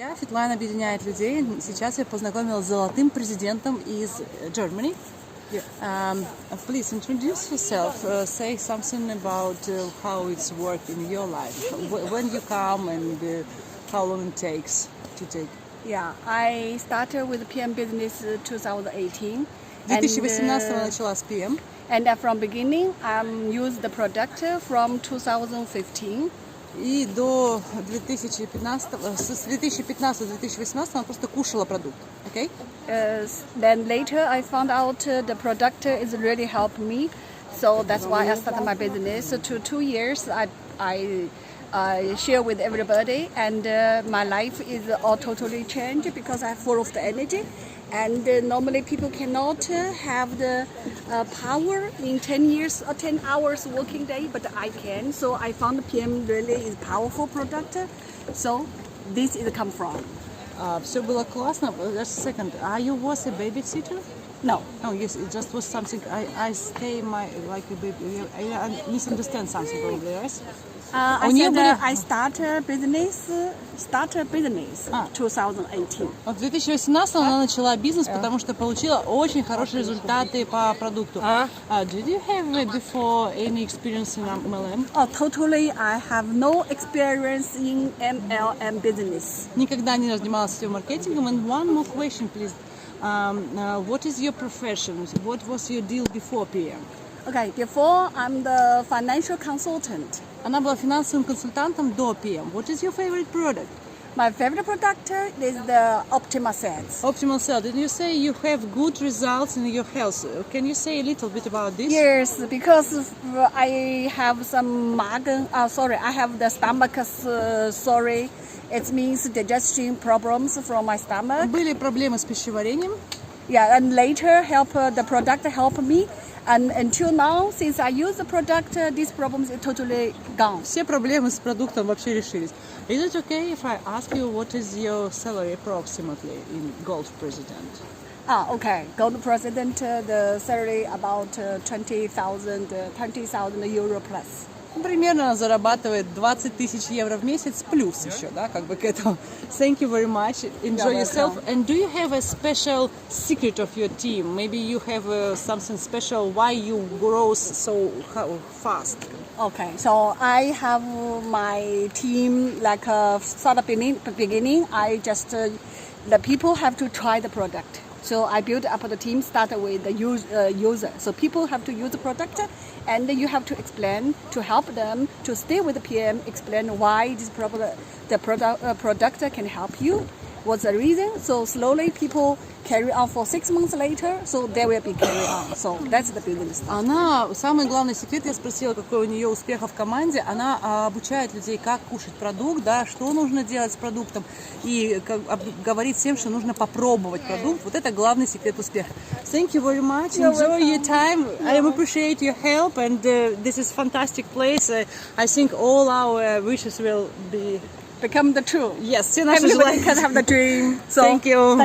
Я Фитлайн объединяет людей. Сейчас я познакомилась с золотым президентом из Germany. Please introduce yourself. Say something about how it's worked in your life. When you come and how long it takes to take. Yeah, I started with PM Business 2018. В 2018 начала с PM. And from beginning, I used the product from 2015. И до 2015, с 2015 до 2018 она просто кушала продукт, okay? Then later I found out the product is really helped me, so that's why I started my business. So 2 years I share with everybody, and my life is all totally changed because I full of the energy. And normally people cannot have the power in 10 years or 10 hours working day, but I can. So I found PM really is powerful product. So this is come from. Все было классно. Just a second. You was a babysitter? No. Oh yes, it just was something. I stay like a baby. I misunderstand something probably, right? I started business 2018. В 2018 она начала бизнес, потому что получила очень хорошие результаты по продукту. Did you have before any experience in MLM? Oh, totally. I have no experience in MLM business. Никогда не занималась сетевым маркетингом. And one more question, please. What is your profession? What was your deal before PM? Okay, before I'm the financial consultant. Она была финансовым консультантом до PM. What is your favorite product? My favorite product is the Optimal Cells. Optimal Cell. Did you say you have good results in your health? Can you say a little bit about this? Yes, because I have some magen. I have the stomach. It means digestion problems from my stomach. Были проблемы с пищеварением. Yeah, and later the product helped me. And until now, since I use the product, these problems are totally gone. Все проблемы с продуктом вообще решились. Is it okay if I ask you what is your salary approximately in Gold President? Okay. Gold President, the salary about 20,000 euro plus. Примерно она зарабатывает 20 тысяч евро в месяц плюс еще, да, как бы к этому. Thank you very much. Enjoy yourself. And do you have a special secret of your team? Maybe you have something special why you grow so fast? Okay, so I have my team like start up beginning. I just the people have to try the product. So I built up the team, started with the user. So people have to use the product, and you have to explain to help them to stay with the PM. Explain why this product can help you. What's the reason? So slowly people carry on for 6 months later, so they will be carry on. So that's the business. Самый главный секрет, я спросила, какой у нее успех в команде, она обучает людей, как кушать продукт, да, что нужно делать с продуктом, и говорит всем, что нужно попробовать продукт. Вот это главный секрет успеха. Thank you very much. Enjoy your time. I appreciate your help, and this is fantastic place. I think all our wishes will become the truth. Yes, все наши Everybody желания. can have the dream. So, Thank you. Thank you.